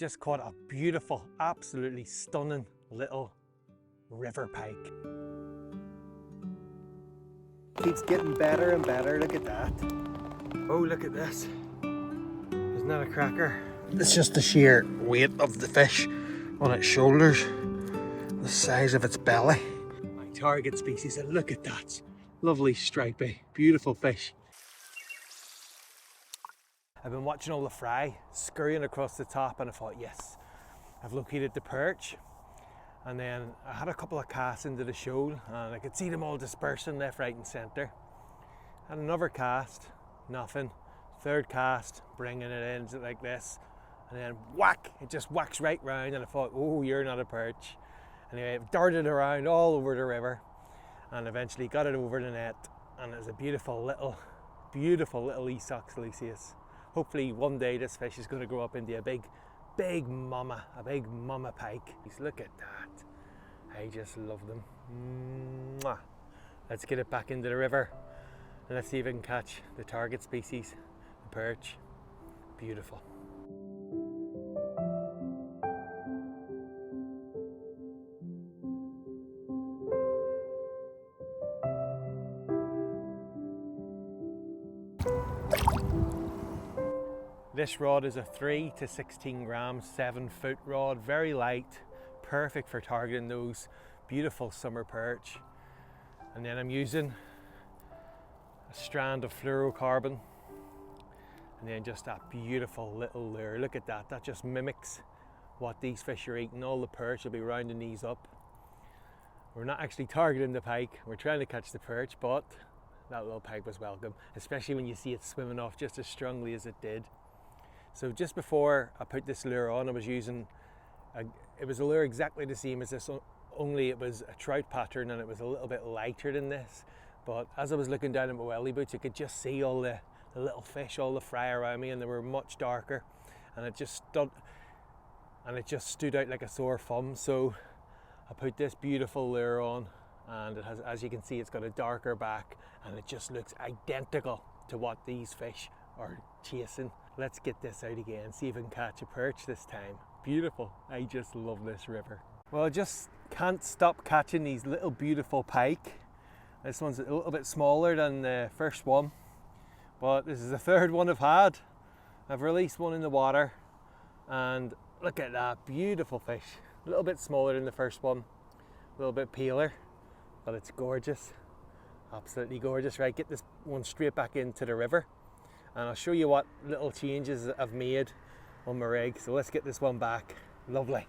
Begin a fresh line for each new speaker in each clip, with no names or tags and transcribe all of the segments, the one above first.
just caught a beautiful, absolutely stunning little river pike. Keeps getting better and better, look at that. Oh, look at this. Isn't that a cracker? It's just the sheer weight of the fish on its shoulders, the size of its belly. My target species, and look at that. Lovely stripy, beautiful fish. I've been watching all the fry scurrying across the top and I thought, yes, I've located the perch. And then I had a couple of casts into the shoal and I could see them all dispersing left, right and centre. Had another cast, nothing. Third cast, bringing it in like this. And then whack, it just whacks right round and I thought, oh, you're not a perch. Anyway, it darted around all over the river and eventually got it over the net. And it was a beautiful little Esox lucius. Hopefully one day this fish is going to grow up into a big mama pike. Look at that. I just love them. Mwah. Let's get it back into the river and let's see if we can catch the target species, the perch. Beautiful. This rod is a 3 to 16 grams, 7-foot rod, very light, perfect for targeting those beautiful summer perch. And then I'm using a strand of fluorocarbon and then just that beautiful little lure. Look at that, that just mimics what these fish are eating. All the perch will be rounding these up. We're not actually targeting the pike, we're trying to catch the perch, but that little pike was welcome, especially when you see it swimming off just as strongly as it did. So just before I put this lure on, I was using, it was a lure exactly the same as this, only it was a trout pattern and it was a little bit lighter than this. But as I was looking down at my welly boots, you could just see all the little fish, all the fry around me, and they were much darker. And it just stood out like a sore thumb. So I put this beautiful lure on, and it has, as you can see, it's got a darker back, and it just looks identical to what these fish are chasing. Let's get this out again, see if we can catch a perch this time. Beautiful, I just love this river. Well, I just can't stop catching these little beautiful pike. This one's a little bit smaller than the first one, but this is the third one I've had. I've released one in the water, and look at that, beautiful fish. A little bit smaller than the first one, a little bit paler, but it's gorgeous, absolutely gorgeous. Right, get this one straight back into the river. And I'll show you what little changes I've made on my rig. So let's get this one back. Lovely.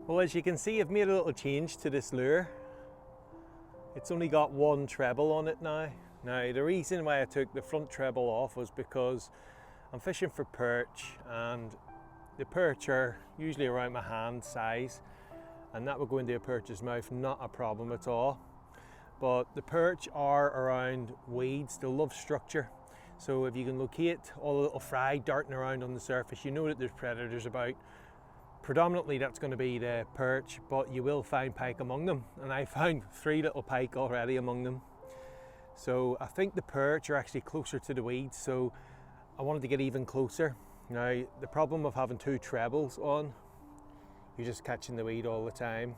Well, as you can see, I've made a little change to this lure. It's only got one treble on it now. Now, the reason why I took the front treble off was because I'm fishing for perch, and the perch are usually around my hand size, and that would go into a perch's mouth, not a problem at all. But the perch are around weeds, they love structure. So if you can locate all the little fry darting around on the surface, you know that there's predators about. Predominantly that's going to be the perch, but you will find pike among them, and I found 3 little pike already among them. So I think the perch are actually closer to the weeds, so I wanted to get even closer. Now, the problem of having 2 trebles on, you're just catching the weed all the time.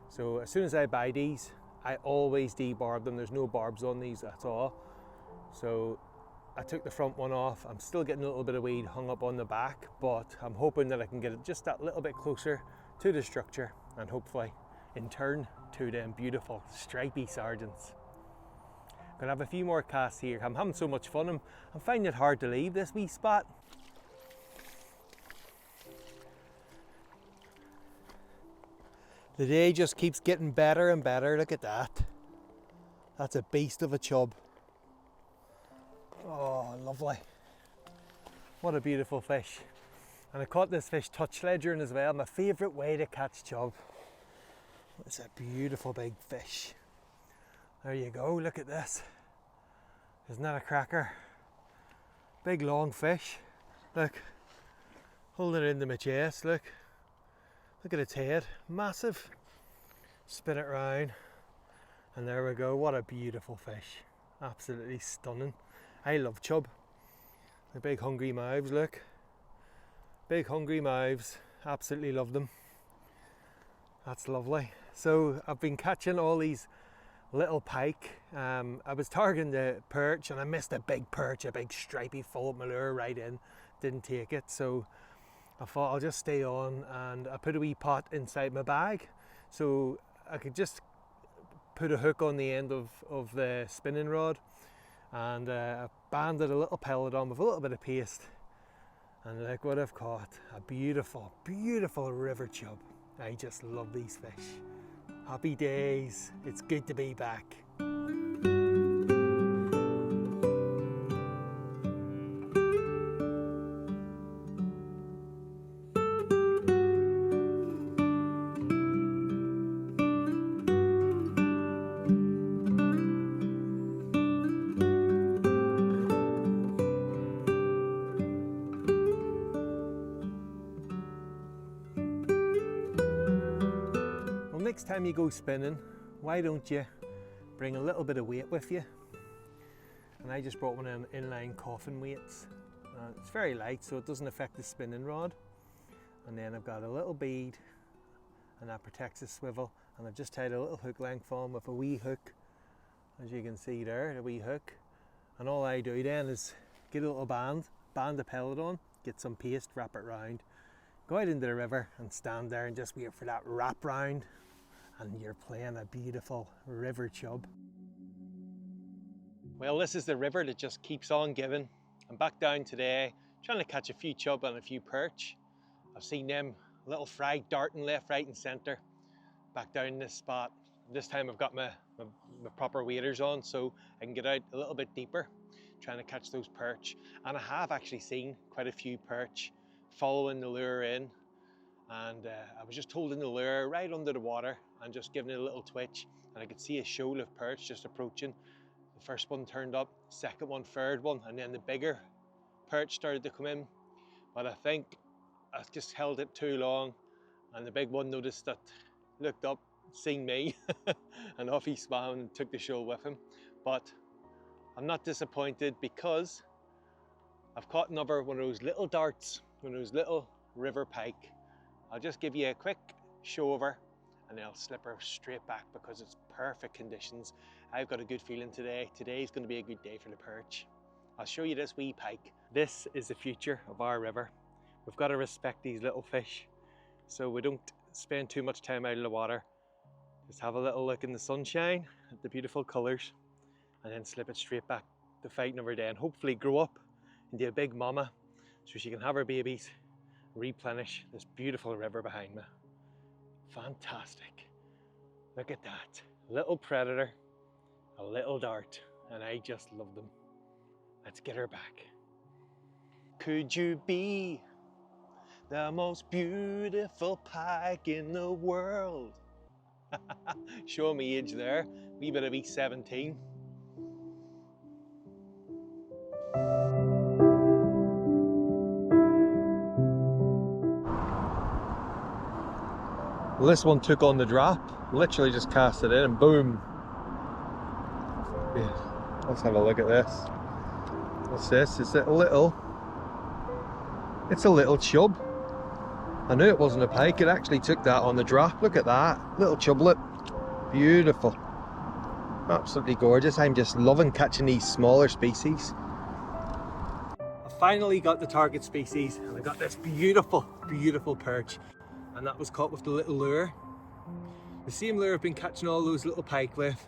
So as soon as I buy these, I always debarb them. There's no barbs on these at all. So I took the front one off. I'm still getting a little bit of weed hung up on the back, but I'm hoping that I can get it just that little bit closer to the structure, and hopefully in turn to them beautiful stripy sergeants. Gonna have a few more casts here. I'm having so much fun. I'm finding it hard to leave this wee spot. The day just keeps getting better and better. Look at that. That's a beast of a chub. Oh, lovely. What a beautiful fish. And I caught this fish touch ledgering as well. My favourite way to catch chub. It's a beautiful big fish. There you go, look at this. Isn't that a cracker? Big long fish. Look, Holding it into my chest, look at its head, massive. Spin it round, and there we go. What a beautiful fish, absolutely stunning. I love chub. The big hungry mouths, look, big hungry mouths, absolutely love them. That's lovely. So I've been catching all these little pike. I was targeting the perch and I missed a big perch, a big stripey, full of my lure right in, didn't take it. So I thought I'll just stay on, and I put a wee pot inside my bag so I could just put a hook on the end of the spinning rod, and I banded a little pellet on with a little bit of paste, and look what I've caught. A beautiful, beautiful river chub. I just love these fish. Happy days. It's good to be back. Next time you go spinning, why don't you bring a little bit of weight with you? And I just brought one of them inline coffin weights. It's very light, so it doesn't affect the spinning rod. And then I've got a little bead, and that protects the swivel. And I've just tied a little hook length on with a wee hook, as you can see there, a wee hook. And all I do then is get a little band the pellet on, get some paste, wrap it round, go out into the river and stand there and just wait for that wrap round, and you're playing a beautiful river chub. Well, this is the river that just keeps on giving. I'm back down today, trying to catch a few chub and a few perch. I've seen them little fry darting left, right and centre. Back down in this spot. This time I've got my proper waders on, so I can get out a little bit deeper, trying to catch those perch. And I have actually seen quite a few perch following the lure in. And I was just holding the lure right under the water and just giving it a little twitch, and I could see a shoal of perch just approaching. The first one turned up, second one, third one, and then the bigger perch started to come in. But I think I just held it too long, and the big one noticed that, looked up, seen me, and off he swam and took the shoal with him. But I'm not disappointed, because I've caught another one of those little darts, one of those little river pike. I'll just give you a quick show over, and then I'll slip her straight back because it's perfect conditions. I've got a good feeling today. Today's going to be a good day for the perch. I'll show you this wee pike. This is the future of our river. We've got to respect these little fish, so we don't spend too much time out of the water. Just have a little look in the sunshine at the beautiful colours, and then slip it straight back to fight another day, and hopefully grow up into a big mama so she can have her babies, replenish this beautiful river behind me. Fantastic. Look at that. Little predator, a little dart, and I just love them. Let's get her back. Could you be the most beautiful pike in the world? Show me age there. We better be 17. Well, this one took on the drop. Literally just cast it in and boom. Yeah. Let's have a look at this. What's this? It's a little chub. I knew it wasn't a pike. It actually took that on the drop. Look at that. Little chublet. Beautiful. Absolutely gorgeous. I'm just loving catching these smaller species. I finally got the target species, and I got this beautiful, beautiful perch. And that was caught with the little lure. The same lure I've been catching all those little pike with.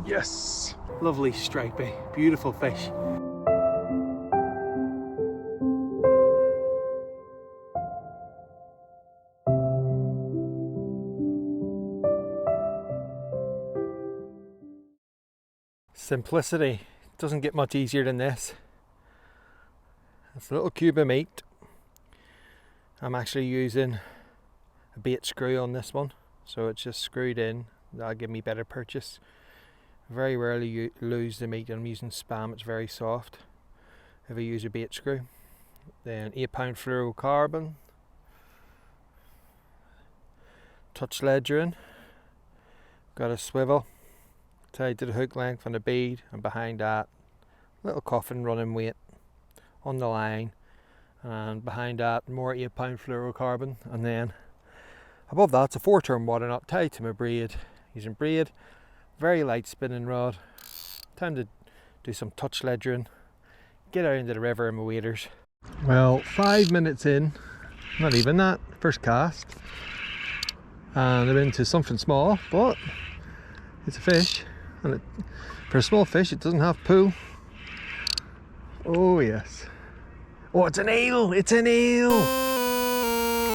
Yes! Lovely stripey, beautiful fish. Simplicity doesn't get much easier than this. It's a little cube of meat. I'm actually using a bait screw on this one, so it's just screwed in. That'll give me better purchase. Very rarely lose the meat. I'm using spam, it's very soft. if I use a bait screw. Then 8-pound fluorocarbon, touch ledgering, got a swivel tied to the hook length and a bead, and behind that little coffin running weight on the line, and behind that more 8-pound fluorocarbon, and then above that's a 4-turn water knot tied to my braid using braid, very light spinning rod. Time to do some touch ledgering, get out into the river and my waders. Well, 5 minutes in, not even that, first cast, and I'm into something small, but it's a fish, and for a small fish it doesn't have pull. Oh yes. Oh, it's an eel! It's an eel!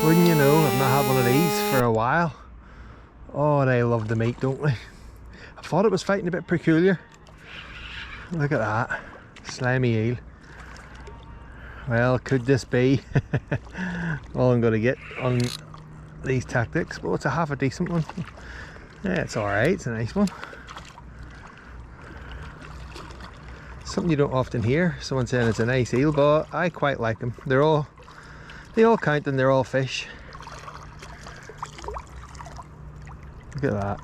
Wouldn't you know, I've not had one of these for a while. Oh, they love the meat, don't they? I thought it was fighting a bit peculiar. Look at that, slimy eel. Well, could this be all I'm going to get on these tactics? But it's a half a decent one. Yeah, it's alright, it's a nice one. Something you don't often hear, someone saying it's a nice eel, but I quite like them. They all count and they're all fish. Look at that.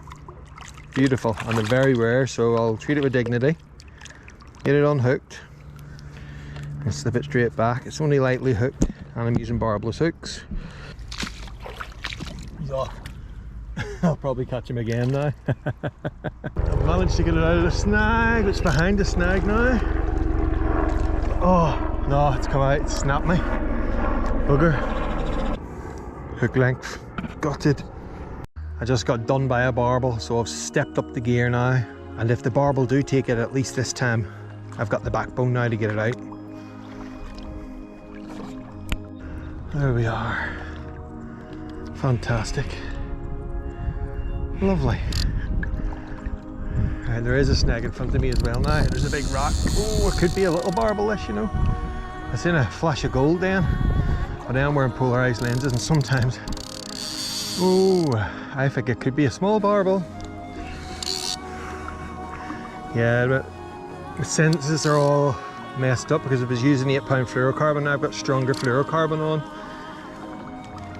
Beautiful, and they're very rare, so I'll treat it with dignity. Get it unhooked. And slip it straight back. It's only lightly hooked, and I'm using barbless hooks. He's off. I'll probably catch him again now. I've managed to get it out of the snag. It's behind the snag now. Oh no, it's come out, it's snapped me. Bugger. Hook length, gutted. I just got done by a barbel, so I've stepped up the gear now. And if the barbel do take it, at least this time, I've got the backbone now to get it out. There we are. Fantastic. Lovely. Right, there is a snag in front of me as well now. There's a big rock. Oh, it could be a little barbel-ish, you know. I seen a flash of gold then. But now I'm wearing polarized lenses, and sometimes, oh, I think it could be a small barbel. Yeah, but the senses are all messed up because I was using 8-pound fluorocarbon. Now I've got stronger fluorocarbon on.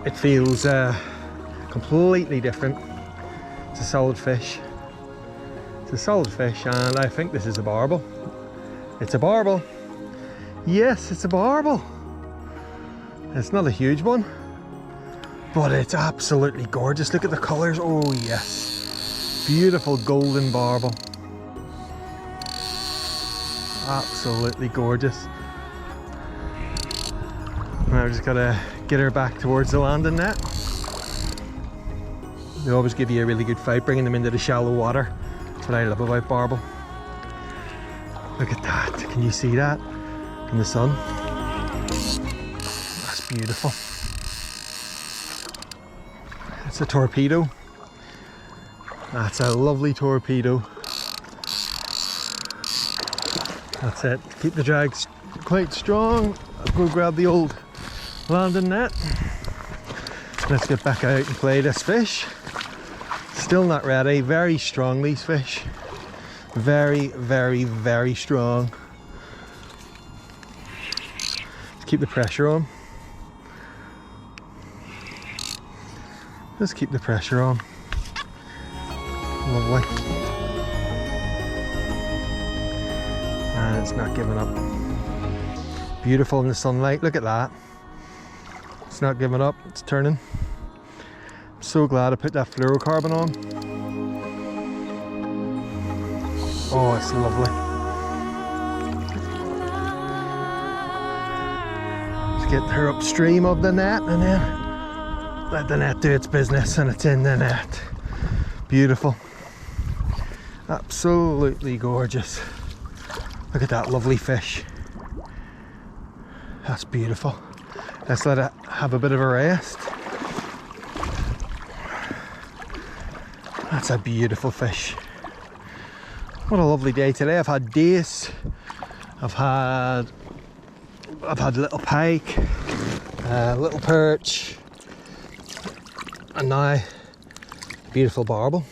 It feels completely different. It's a solid fish. It's a solid fish, and I think this is a barbel. It's a barbel. Yes, it's a barbel. It's not a huge one, but it's absolutely gorgeous. Look at the colours. Oh yes, beautiful golden barbel. Absolutely gorgeous. Now I've just got to get her back towards the landing net. They always give you a really good fight bringing them into the shallow water. That's what I love about barbel. Look at that, can you see that in the sun? That's beautiful. It's a torpedo. That's a lovely torpedo. That's it, keep the drag quite strong. I'll go grab the old landing net. Let's get back out and play this fish. Still not ready, very strong these fish. Very, very, very strong. Let's keep the pressure on. Just keep the pressure on. Lovely. And it's not giving up. Beautiful in the sunlight, look at that. It's not giving up, it's turning. I'm so glad I put that fluorocarbon on. Oh, it's lovely. Let's get her upstream of the net and then let the net do its business, and it's in the net. Beautiful. Absolutely gorgeous. Look at that lovely fish. That's beautiful. Let's let it have a bit of a rest. That's a beautiful fish. What a lovely day today. I've had dace, I've had little pike, little perch, and now beautiful barbel.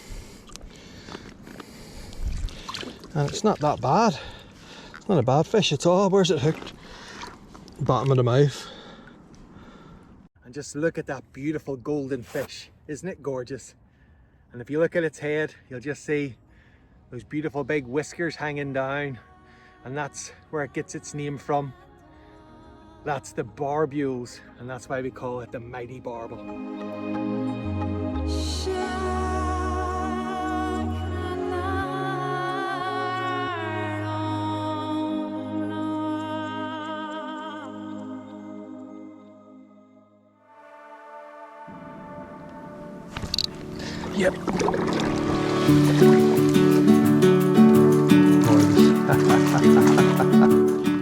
And it's not that bad. It's not a bad fish at all. Where's it hooked? bottom of the mouth. And just look at that beautiful golden fish. Isn't it gorgeous? And if you look at its head, you'll just see those beautiful big whiskers hanging down. And that's where it gets its name from. That's the barbules, and that's why we call it the mighty barbel. Yep.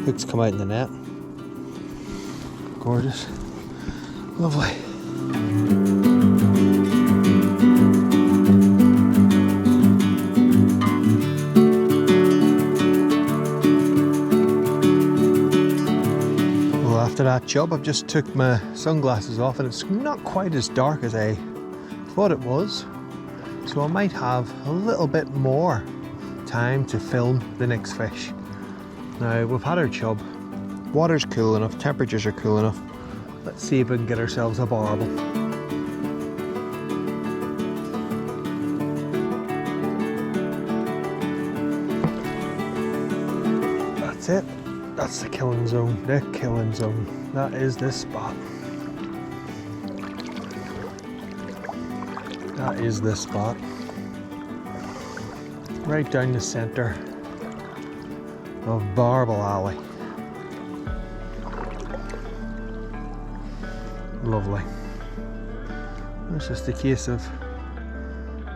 Hooks come out in the net. Gorgeous. Lovely. Well, after that chub, I've just took my sunglasses off and it's not quite as dark as I thought it was. So I might have a little bit more time to film the next fish. Now, we've had our chub. Water's cool enough, temperatures are cool enough. Let's see if we can get ourselves a barbel. That's it. That's the killing zone. The killing zone. That is this spot. That is this spot. Right down the centre of Barbel Alley. Lovely. It's just a case of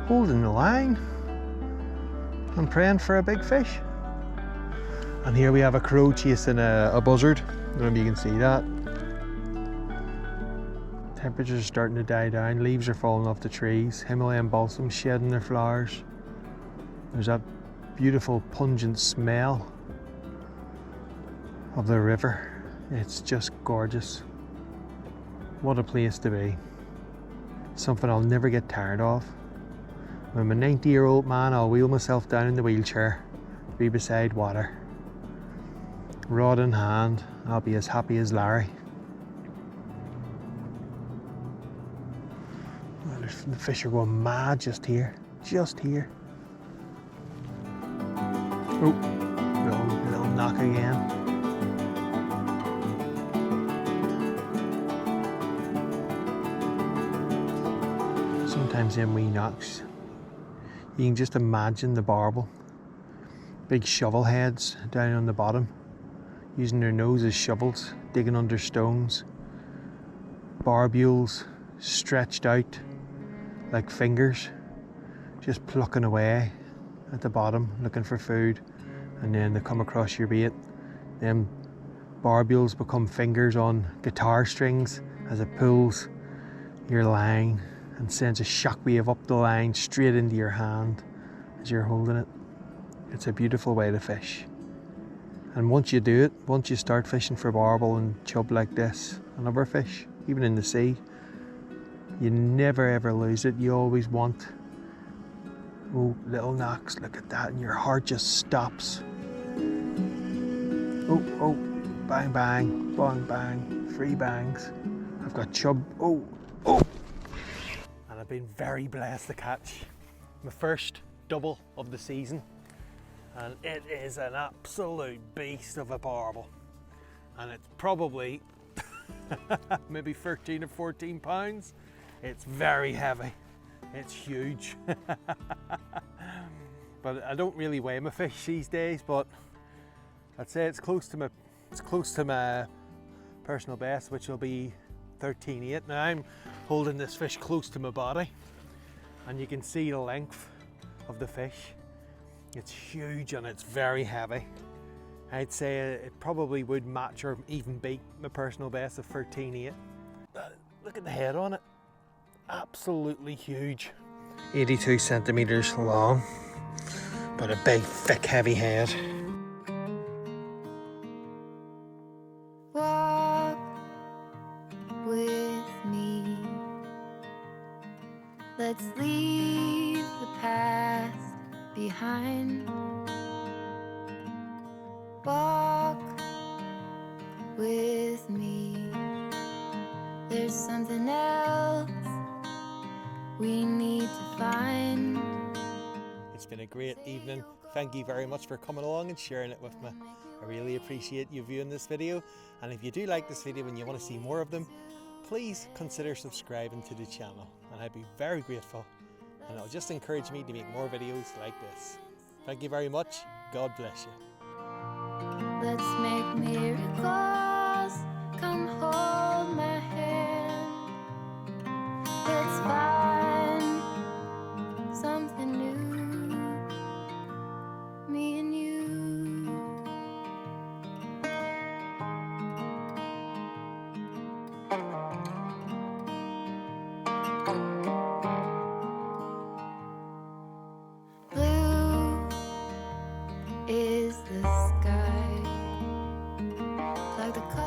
holding the line and praying for a big fish. And here we have a crow chasing a buzzard. I don't know if you can see that. Temperatures are starting to die down, leaves are falling off the trees, Himalayan balsams shedding their flowers. There's that beautiful pungent smell of the river. It's just gorgeous. What a place to be. Something I'll never get tired of. When I'm a 90-year-old man, I'll wheel myself down in the wheelchair to be beside water. Rod in hand, I'll be as happy as Larry. The fish are going mad just here. Just here. Oh, little knock again. Sometimes them wee knocks, you can just imagine the barbel. Big shovel heads down on the bottom, using their nose as shovels, digging under stones. Barbules stretched out like fingers, just plucking away at the bottom, looking for food, and then they come across your bait. Them barbules become fingers on guitar strings as it pulls your line and sends a shockwave up the line straight into your hand as you're holding it. It's a beautiful way to fish. And once you do it, once you start fishing for barbel and chub like this, and other fish, even in the sea, you never ever lose it. You always want, oh, little knocks, look at that, and your heart just stops. Oh, bang, bang, bang, bang, 3 bangs. I've got chub, oh. And I've been very blessed to catch my first double of the season. And it is an absolute beast of a barbel. And it's probably maybe 13 or 14 pounds. It's very heavy. It's huge. But I don't really weigh my fish these days, but I'd say it's close to my personal best, which will be 13.8. Now I'm holding this fish close to my body, and you can see the length of the fish. It's huge and it's very heavy. I'd say it probably would match or even beat my personal best of 13.8. Look at the head on it. Absolutely huge. 82 centimeters long, but a big, thick, heavy head.
Walk with me. Let's leave the past behind. Walk with something else we need to find.
It's been a great evening. Thank you very much for coming along and sharing it with me. I really appreciate you viewing this video, and if you do like this video and you want to see more of them, please consider subscribing to the channel, and I'd be very grateful, and it'll just encourage me to make more videos like this. Thank you very much. God bless you.
Let's make miracles. Come hold my hand. Let's find something new, me and you. Blue is the sky, like the color